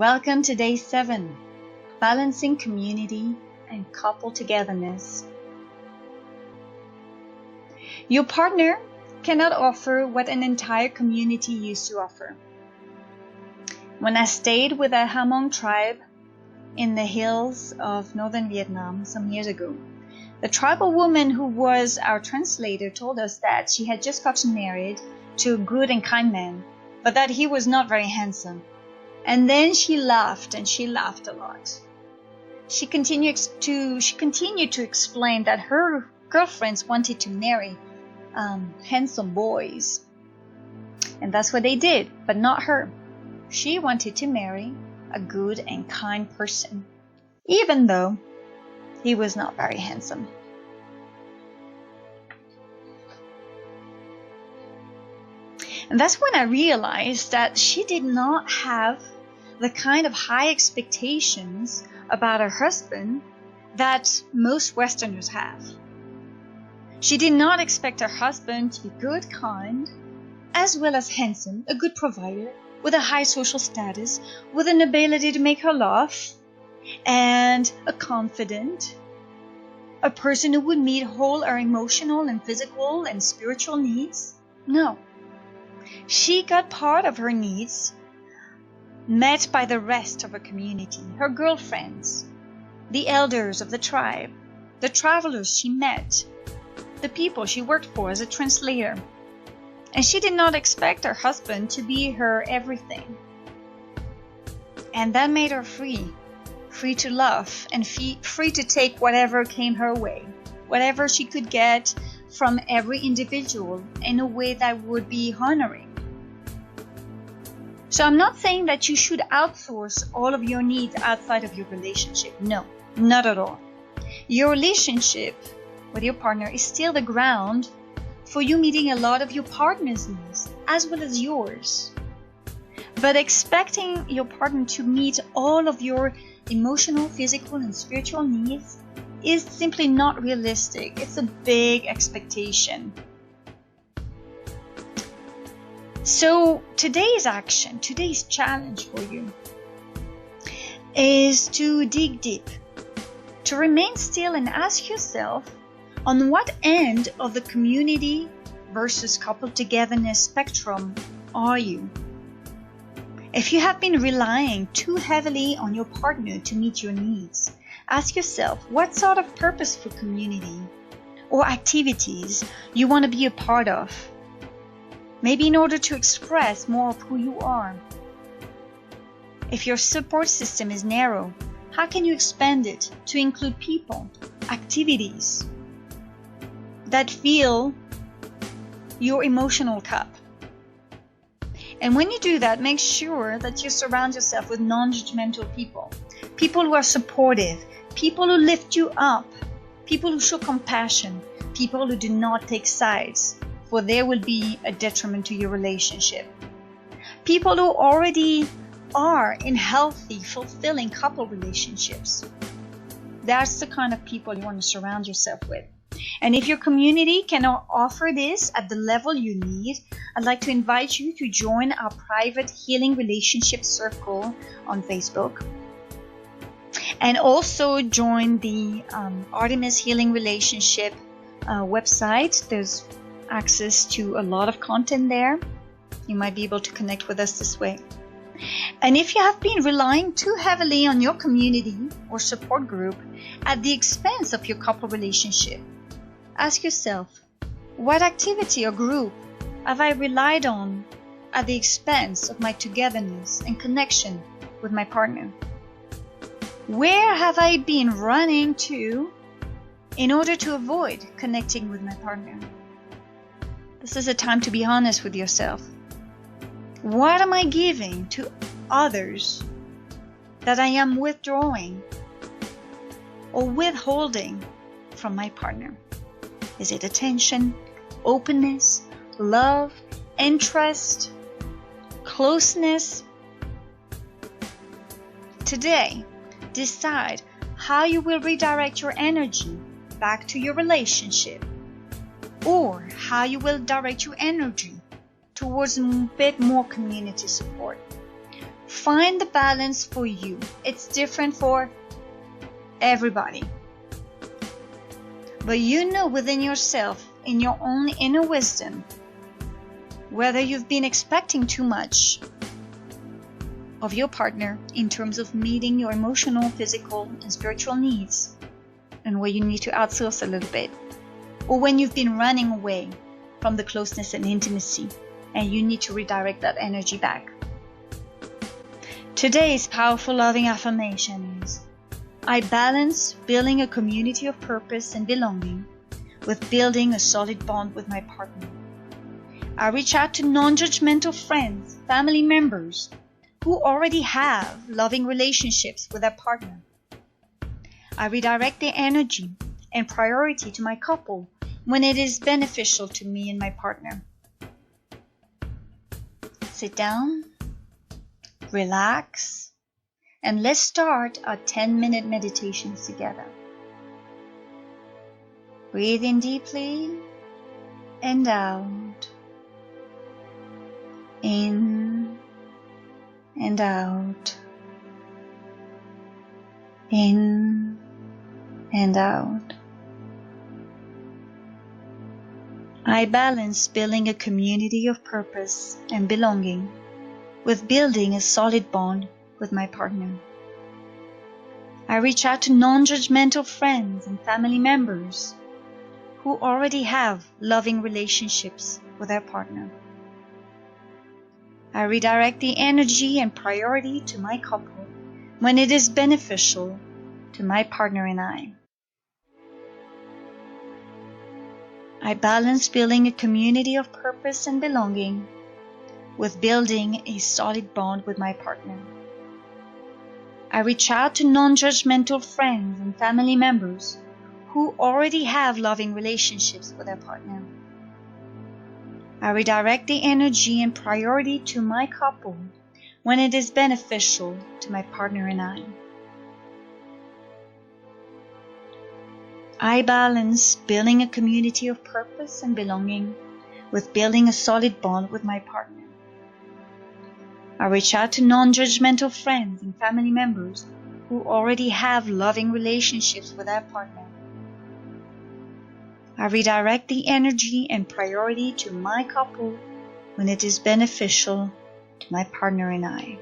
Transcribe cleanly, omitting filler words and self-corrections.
Welcome to Day 7, Balancing Community and Couple Togetherness. Your partner cannot offer what an entire community used to offer. When I stayed with a Hmong tribe in the hills of northern Vietnam some years ago, the tribal woman who was our translator told us that she had just gotten married to a good and kind man, but that he was not very handsome. And then she laughed, and she laughed a lot. She continued to explain that her girlfriends wanted to marry handsome boys. And that's what they did, but not her. She wanted to marry a good and kind person, even though he was not very handsome. And that's when I realized that she did not have the kind of high expectations about her husband that most Westerners have. She did not expect her husband to be good, kind, as well as handsome, a good provider, with a high social status, with an ability to make her laugh, and a confident, a person who would meet all her emotional and physical and spiritual needs. No. She got part of her needs met by the rest of her community, her girlfriends, the elders of the tribe, the travelers she met, the people she worked for as a translator. And she did not expect her husband to be her everything. And that made her free to love and free to take whatever came her way, whatever she could get from every individual in a way that would be honoring. So I'm not saying that you should outsource all of your needs outside of your relationship. No, not at all. Your relationship with your partner is still the ground for you meeting a lot of your partner's needs as well as yours. But expecting your partner to meet all of your emotional, physical, and spiritual needs is simply not realistic. It's a big expectation. So today's challenge for you is to dig deep, to remain still and ask yourself, on what end of the community versus couple togetherness spectrum are you? If you have been relying too heavily on your partner to meet your needs, ask yourself what sort of purposeful community or activities you want to be a part of. Maybe in order to express more of who you are. If your support system is narrow, how can you expand it to include people, activities that fill your emotional cup? And when you do that, make sure that you surround yourself with non-judgmental people. People who are supportive, people who lift you up, people who show compassion, people who do not take sides, for there will be a detriment to your relationship. People who already are in healthy, fulfilling couple relationships. That's the kind of people you want to surround yourself with. And if your community cannot offer this at the level you need, I'd like to invite you to join our private Healing Relationship Circle on Facebook. And also join the Artemis Healing Relationship website. There's access to a lot of content there. You might be able to connect with us this way. And if you have been relying too heavily on your community or support group at the expense of your couple relationship, ask yourself, what activity or group have I relied on at the expense of my togetherness and connection with my partner? Where have I been running to in order to avoid connecting with my partner? This is a time to be honest with yourself. What am I giving to others that I am withdrawing or withholding from my partner? Is it attention, openness, love, interest, closeness? Today, decide how you will redirect your energy back to your relationship, or how you will direct your energy towards a bit more community support. Find the balance for you. It's different for everybody. But you know within yourself, in your own inner wisdom, whether you've been expecting too much of your partner in terms of meeting your emotional, physical, and spiritual needs, and where you need to outsource a little bit, or when you've been running away from the closeness and intimacy, and you need to redirect that energy back. Today's powerful loving affirmation is, I balance building a community of purpose and belonging with building a solid bond with my partner. I reach out to non-judgmental friends, family members who already have loving relationships with their partner. I redirect their energy and priority to my couple when it is beneficial to me and my partner. Sit down, relax, and let's start our 10-minute meditations together. Breathe in deeply and out. In and out. In and out. I balance building a community of purpose and belonging with building a solid bond with my partner. I reach out to non-judgmental friends and family members who already have loving relationships with their partner. I redirect the energy and priority to my couple when it is beneficial to my partner and I. I balance building a community of purpose and belonging with building a solid bond with my partner. I reach out to non-judgmental friends and family members who already have loving relationships with their partner. I redirect the energy and priority to my couple when it is beneficial to my partner and I. I balance building a community of purpose and belonging with building a solid bond with my partner. I reach out to non-judgmental friends and family members who already have loving relationships with their partner. I redirect the energy and priority to my couple when it is beneficial to my partner and I.